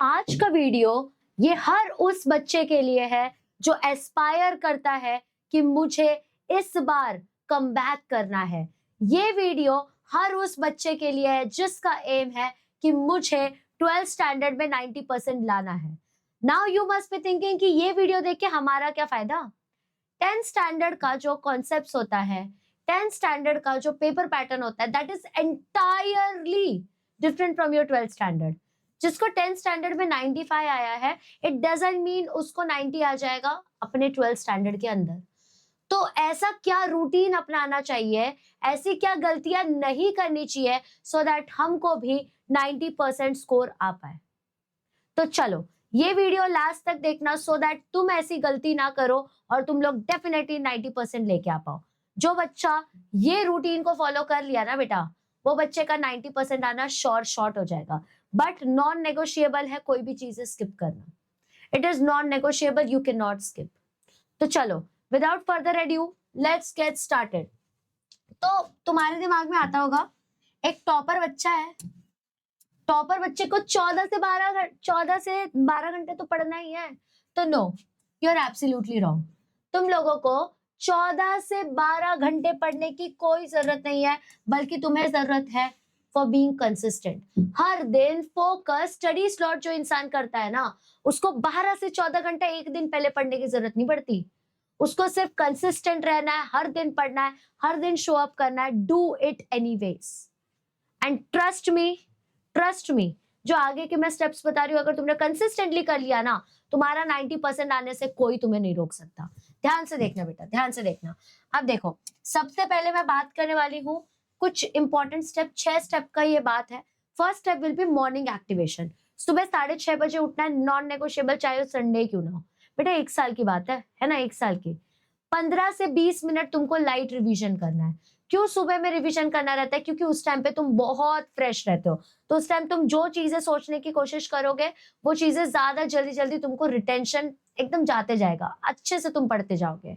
आज का वीडियो ये हर उस बच्चे के लिए है जो एस्पायर करता है कि मुझे इस बार कमबैक करना है। ये वीडियो हर उस बच्चे के लिए है जिसका एम है कि मुझे 12th स्टैंडर्ड में 90% लाना है। Now you must be thinking कि ये वीडियो देख के हमारा क्या फायदा। 10th स्टैंडर्ड का जो कॉन्सेप्ट होता है, 10th स्टैंडर्ड का जो पेपर पैटर्न होता है, that is entirely different from your 12th standard. जिसको 10th स्टैंडर्ड में 95 आया है, इट डजंट मीन उसको 90 आ जाएगा अपने 12th स्टैंडर्ड के अंदर। तो ऐसा क्या रूटीन अपनाना चाहिए, ऐसी क्या गलतियां नहीं करनी चाहिए सो दैट हमको भी 90% स्कोर आ पाए। तो चलो ये वीडियो लास्ट तक देखना सो दैट तुम ऐसी गलती ना करो और तुम लोग डेफिनेटली 90% लेके आ पाओ। जो बच्चा ये रूटीन को फॉलो कर लिया ना बेटा, वो बच्चे का 90% आना शॉर्ट हो जाएगा। बट नॉन नेगोशिएबल है कोई भी चीजें स्किप करना। It is non negotiable, you can not skip. तो चलो without further edu let's get started. तो तुम्हारे दिमाग में आता होगा एक टॉपर बच्चा है, टॉपर बच्चे को 14 से 12 घंटे तो पढ़ना ही है। तो no, you are absolutely wrong. तुम लोगों को 14 से 12 घंटे पढ़ने की कोई जरूरत नहीं है, बल्कि तुम्हें जरूरत है फॉर बीइंग कंसिस्टेंट। हर दिन फोकस स्टडी स्लॉट जो इंसान करता है ना, उसको 12 से 14 घंटे एक दिन पहले पढ़ने की जरूरत नहीं पड़ती। उसको सिर्फ कंसिस्टेंट रहना है, हर दिन पढ़ना है, हर दिन शो अप करना है। Do it anyways and trust me, जो आगे के मैं स्टेप्स बता रही हूँ, अगर तुमने कंसिस्टेंटली कर लिया ना, तुम्हारा 90% आने से कोई तुम्हें नहीं रोक सकता। ध्यान से देखना बेटा, ध्यान से देखना। अब देखो, सबसे पहले मैं बात करने वाली हूँ कुछ इंपॉर्टेंट स्टेप, 6 स्टेप का ये बात है। First step will be morning activation. सुबह 6:30 बजे उठना है, नॉन नेगोशिएबल, चाहे संडे क्यों ना हो। बेटा 1 साल की बात है ना, 1 साल की 15 से 20 मिनट तुमको लाइट रिवीजन करना है। क्यों सुबह में रिवीजन करना रहता है? क्योंकि उस टाइम पे तुम बहुत फ्रेश रहते हो। तो उस टाइम तुम जो चीजें सोचने की कोशिश करोगे, वो चीजें ज्यादा जल्दी तुमको रिटेंशन एकदम जाते जाएगा, अच्छे से तुम पढ़ते जाओगे।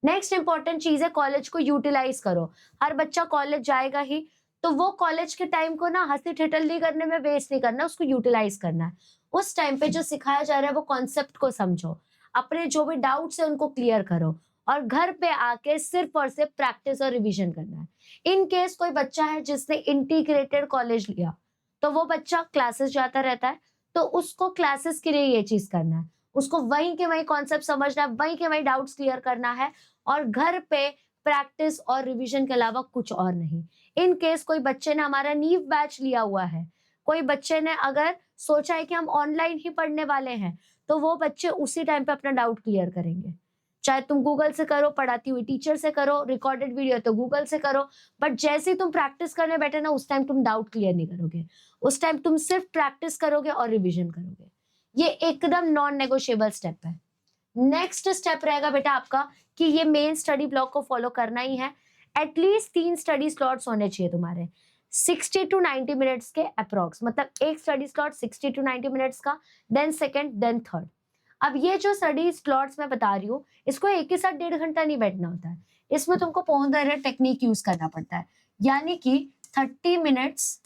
नेक्स्ट इंपॉर्टेंट चीज है, कॉलेज को यूटिलाइज करो। हर बच्चा कॉलेज जाएगा ही, तो वो कॉलेज के टाइम को ना हंसी ठिठल्ली करने में वेस्ट नहीं करना, उसको यूटिलाइज करना है। उस टाइम पे जो सिखाया जा रहा है वो कॉन्सेप्ट को समझो, अपने जो भी डाउट्स है उनको क्लियर करो, और घर पे आके सिर्फ और सिर्फ प्रैक्टिस और रिवीजन करना है। इन केस कोई बच्चा है जिसने इंटीग्रेटेड कॉलेज लिया, तो वो बच्चा क्लासेस जाता रहता है, तो उसको क्लासेस के लिए ये चीज करना है, उसको वहीं के वहीं कॉन्सेप्ट समझना है, वहीं के वहीं डाउट्स क्लियर करना है, और घर पे प्रैक्टिस और रिवीजन के अलावा कुछ और नहीं। इन केस कोई बच्चे ने हमारा नीव बैच लिया हुआ है, कोई बच्चे ने अगर सोचा है कि हम ऑनलाइन ही पढ़ने वाले हैं, तो वो बच्चे उसी टाइम पे अपना डाउट क्लियर करेंगे। चाहे तुम गूगल से करो, पढ़ाती हुई टीचर से करो, रिकॉर्डेड वीडियो तो गूगल से करो, बट जैसे ही तुम प्रैक्टिस करने बैठे ना, उस टाइम तुम डाउट क्लियर नहीं करोगे। उस टाइम तुम सिर्फ प्रैक्टिस करोगे और रिवीजन करोगे। ये एकदम नॉन नेगोशिएबल स्टेप है। नेक्स्ट स्टेप रहेगा बेटा आपका कि ये मेन स्टडी ब्लॉक को फॉलो करना ही है। एटलीस्ट 3 स्टडी स्लॉट्स होने चाहिए तुम्हारे, 60 टू 90 मिनट्स के अप्रोक्स, मतलब एक स्टडी स्लॉट 60 टू 90 मिनट्स का, देन सेकेंड, देन थर्ड। अब ये जो स्टडी स्लॉट्स मैं बता रही हूँ, इसको एक ही साथ 1.5 घंटा नहीं बैठना होता है। इसमें तुमको पोमोडोरो टेक्निक यूज करना पड़ता है, यानी कि 30 मिनट्स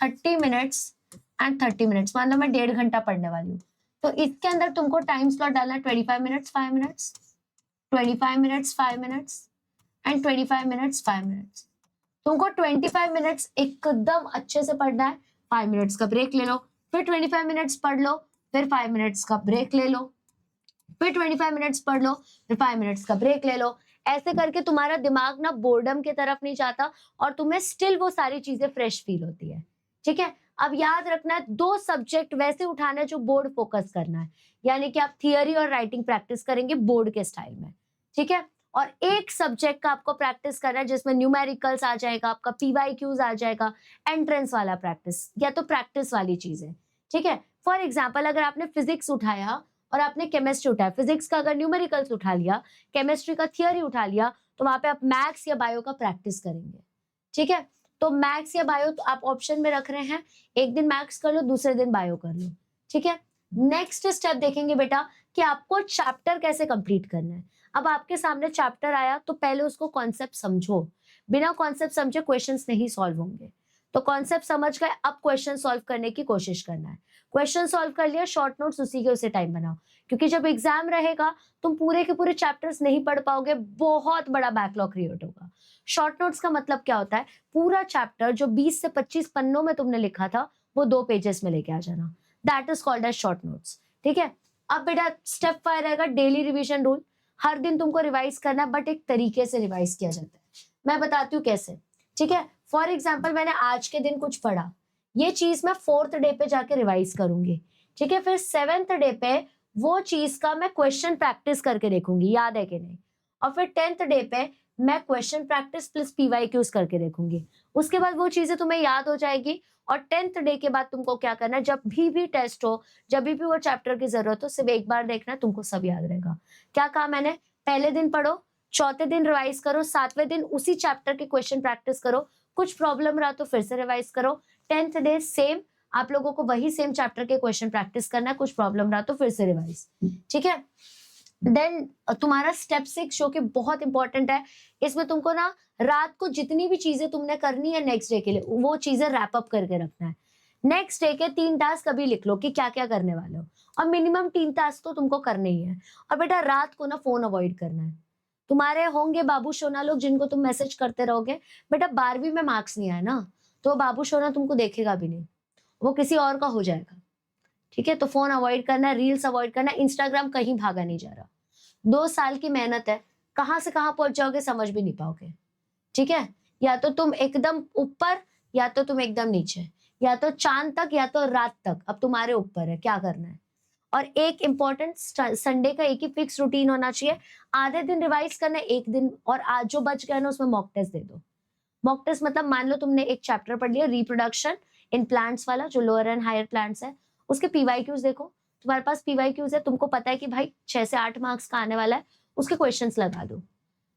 एंड 30 मिनट्स, मान लो मैं 1.5 घंटा पढ़ने वाली हूँ, तो इसके अंदर तुमको टाइम स्लॉट डालना है 25 minutes 5 minutes, 25 minutes 5 minutes and 25 minutes 5 minutes. तुमको 25 मिनट्स एकदम अच्छे से पढ़ना है, 5 मिनट्स का ब्रेक ले लो, फिर 25 मिनट्स पढ़ लो, फिर 5 मिनट्स का ब्रेक ले लो, फिर 25 मिनट्स पढ़ लो, फिर 5 मिनट्स का ब्रेक ले लो। ऐसे करके तुम्हारा दिमाग ना बोर्डम की तरफ नहीं जाता और तुम्हें स्टिल वो सारी चीजें फ्रेश फील होती है। ठीक है, अब याद रखना है 2 सब्जेक्ट वैसे उठाना है जो बोर्ड फोकस करना है, यानी कि आप थियरी और राइटिंग प्रैक्टिस करेंगे बोर्ड के स्टाइल में। ठीक है, और एक सब्जेक्ट का आपको प्रैक्टिस करना है जिसमें न्यूमेरिकल्स आ जाएगा, आपका पीवाईक्यूज आ जाएगा, एंट्रेंस वाला प्रैक्टिस या तो प्रैक्टिस वाली चीजें। ठीक है, फॉर एग्जाम्पल अगर आपने फिजिक्स उठाया और आपने केमिस्ट्री उठाया, फिजिक्स का अगर न्यूमेरिकल्स उठा लिया, केमिस्ट्री का थियरी उठा लिया, तो वहां पे आप मैथ्स या बायो का प्रैक्टिस करेंगे। ठीक है, तो मैथ्स या बायो तो आप ऑप्शन में रख रहे हैं, एक दिन मैथ्स कर लो, दूसरे दिन बायो कर लो। ठीक है, नेक्स्ट स्टेप देखेंगे बेटा कि आपको चैप्टर कैसे कंप्लीट करना है। अब आपके सामने चैप्टर आया तो पहले उसको कॉन्सेप्ट समझो, बिना कॉन्सेप्ट समझे क्वेश्चंस नहीं सॉल्व होंगे। तो कॉन्सेप्ट समझ गए, अब क्वेश्चन सॉल्व करने की कोशिश करना है। क्वेश्चन सॉल्व कर लिया, शॉर्ट नोट्स उसी के उसी टाइम बनाओ, क्योंकि जब एग्जाम रहेगा तुम पूरे के पूरे चैप्टर्स नहीं पढ़ पाओगे, बहुत बड़ा बैकलॉग क्रिएट होगा। शॉर्ट नोट्स का मतलब क्या होता है, पूरा चैप्टर जो 20 से 25 पन्नों में तुमने लिखा था वो 2 पेजेस में लेके आ जाना, that is called as short notes. ठीक है, अब बेटा स्टेप 5 रहेगा डेली रिवीजन रूल। हर दिन तुमको रिवाइज करना है, बट एक तरीके से रिवाइज किया जाता है। मैं बताती हूँ कैसे। ठीक है, फॉर एग्जाम्पल मैंने आज के दिन कुछ पढ़ा, ये चीज मैं 4th डे पे जाके रिवाइज करूंगी। ठीक है, फिर 7th डे पे वो चीज का मैं क्वेश्चन प्रैक्टिस करके देखूंगी याद है कि नहीं, और फिर 10th डे पे मैं क्वेश्चन प्रैक्टिस प्लस पीवाईक्यूज करके देखूंगी। उसके बाद वो चीजें तुम्हें याद हो जाएगी, और 10th डे के बाद तुमको क्या करना है, जब भी टेस्ट हो, जब भी वो चैप्टर की जरूरत हो, सिर्फ एक बार देखना, तुमको सब याद रहेगा। क्या कहा मैंने, पहले दिन पढ़ो, चौथे दिन रिवाइज करो, 7वें दिन उसी चैप्टर के क्वेश्चन प्रैक्टिस करो, कुछ प्रॉब्लम रहा तो फिर से रिवाइज करो। 10th डे सेम, आप लोगों को वही सेम चैप्टर के क्वेश्चन प्रैक्टिस करना है, कुछ प्रॉब्लम रहा तो फिर से रिवाइज। ठीक है, देन तुम्हारा स्टेप 6 जो कि बहुत इंपॉर्टेंट है, इसमें तुमको ना रात को जितनी भी चीजें तुमने करनी है नेक्स्ट डे के लिए, वो चीजें रैप अप करके रखना है। नेक्स्ट डे के 3 टास्क अभी लिख लो कि क्या क्या करने वाले हो, और मिनिमम 3 टास्क तो तुमको करने ही है। और बेटा रात को ना फोन अवॉइड करना है। तुम्हारे होंगे बाबू सोना लोग जिनको तुम मैसेज करते रहोगे, बेटा 12वीं में मार्क्स नहीं आए ना, तो बाबू सोना तुमको देखेगा भी नहीं, वो किसी और का हो जाएगा। ठीक है, तो फोन अवॉइड करना, रील्स अवॉइड करना, इंस्टाग्राम कहीं भागा नहीं जा रहा। 2 साल की मेहनत है, कहां से कहां पहुंच जाओगे समझ भी नहीं पाओगे। ठीक है, या तो तुम एकदम ऊपर या तो तुम एकदम नीचे, या तो चांद तक या तो रात तक, अब तुम्हारे ऊपर है क्या करना है। और एक इंपॉर्टेंट, संडे का एक ही फिक्स रूटीन होना चाहिए, आधे दिन रिवाइज करना है, एक दिन और आज जो बच गया ना उसमें मॉक टेस्ट दे दो। मॉक टेस्ट मतलब मान लो तुमने एक चैप्टर पढ़ लिया रिप्रोडक्शन इन प्लांट्स वाला, जो लोअर एंड हायर प्लांट्स है, उसके पीवाईक्यूज देखो, तुम्हारे पास पीवाईक्यूज है, तुमको पता है कि भाई 6 से 8 मार्क्स का आने वाला है, उसके क्वेश्चंस लगा दो,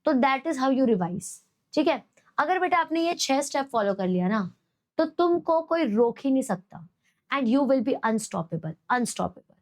तो that is how you revise. ठीक है, अगर बेटा आपने ये 6 स्टेप फॉलो कर लिया ना, तो तुमको कोई रोक ही नहीं सकता, and you will be unstoppable, unstoppable.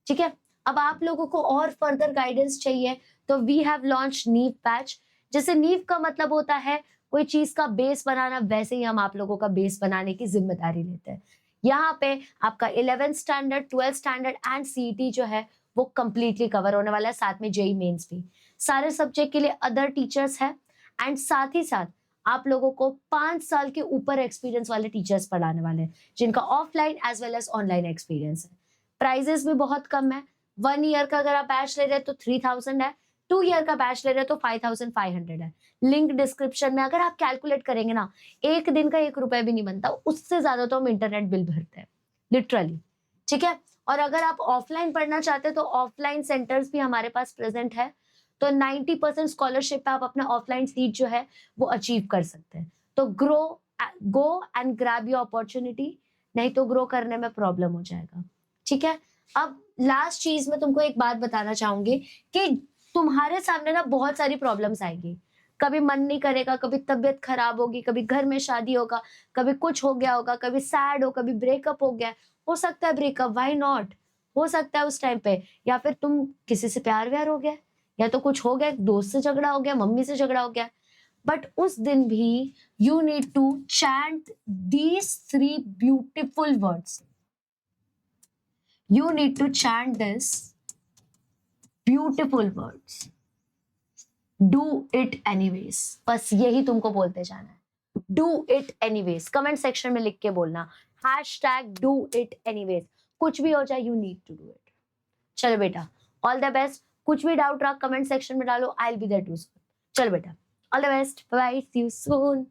ठीक है, अब आप लोगों को और फर्दर गाइडेंस चाहिए तो वी हैव लॉन्च नीव बैच। जैसे नीव का मतलब होता है कोई चीज का बेस बनाना, वैसे ही हम आप लोगों का बेस बनाने की जिम्मेदारी लेते हैं। यहाँ पे आपका 11th standard, 12th standard and CET जो है वो कंप्लीटली कवर होने वाला है, साथ में जेई मेंस भी। सारे सब्जेक्ट के लिए अदर टीचर्स है, एंड साथ ही साथ आप लोगों को 5 साल के ऊपर एक्सपीरियंस वाले टीचर्स पढ़ाने वाले हैं, जिनका offline as well as online experience है। प्राइजेस भी बहुत कम है, 1 ईयर का अगर आप बैच ले रहे हैं तो 3000 है, 2 ईयर का बैच ले रहे हैं तो 5500 है। लिंक डिस्क्रिप्शन में, अगर आप कैलकुलेट करेंगे ना, एक दिन का 1 रुपए भी नहीं बनता, उससे ज्यादा तो हम इंटरनेट बिल भरते हैं लिटरली। ठीक है, और अगर आप ऑफलाइन पढ़ना चाहते हैं तो ऑफलाइन सेंटर्स भी हमारे पास प्रेजेंट है, तो 90% स्कॉलरशिप पे आप अपना ऑफलाइन सीट जो है वो अचीव कर सकते हैं। तो go and grab your opportunity, नहीं तो ग्रो करने में प्रॉब्लम हो जाएगा। ठीक है, अब लास्ट चीज मैं तुमको एक बात बताना चाहूंगी कि तुम्हारे सामने ना बहुत सारी प्रॉब्लम्स आएगी, कभी मन नहीं करेगा, कभी तबीयत खराब होगी, कभी घर में शादी होगा, कभी कुछ हो गया होगा, कभी सैड हो, कभी ब्रेकअप हो गया, हो सकता है ब्रेकअप, व्हाई नॉट, हो सकता है उस टाइम पे, या फिर तुम किसी से प्यार व्यार हो गया, या तो कुछ हो गया, दोस्त से झगड़ा हो गया, मम्मी से झगड़ा हो गया, बट उस दिन भी you need to chant these 3 beautiful words. You need to chant this beautiful words. Do it anyways. बस यही तुमको बोलते जाना है। Do it anyways. Comment section में लिख के बोलना #do it anyways. कुछ भी हो जाए, you need to do it. चलो बेटा, all the best. कुछ भी डाउट रहा कमेंट सेक्शन में डालो, I'll be there to. चलो बेटा, all the best. Bye bye. See you soon.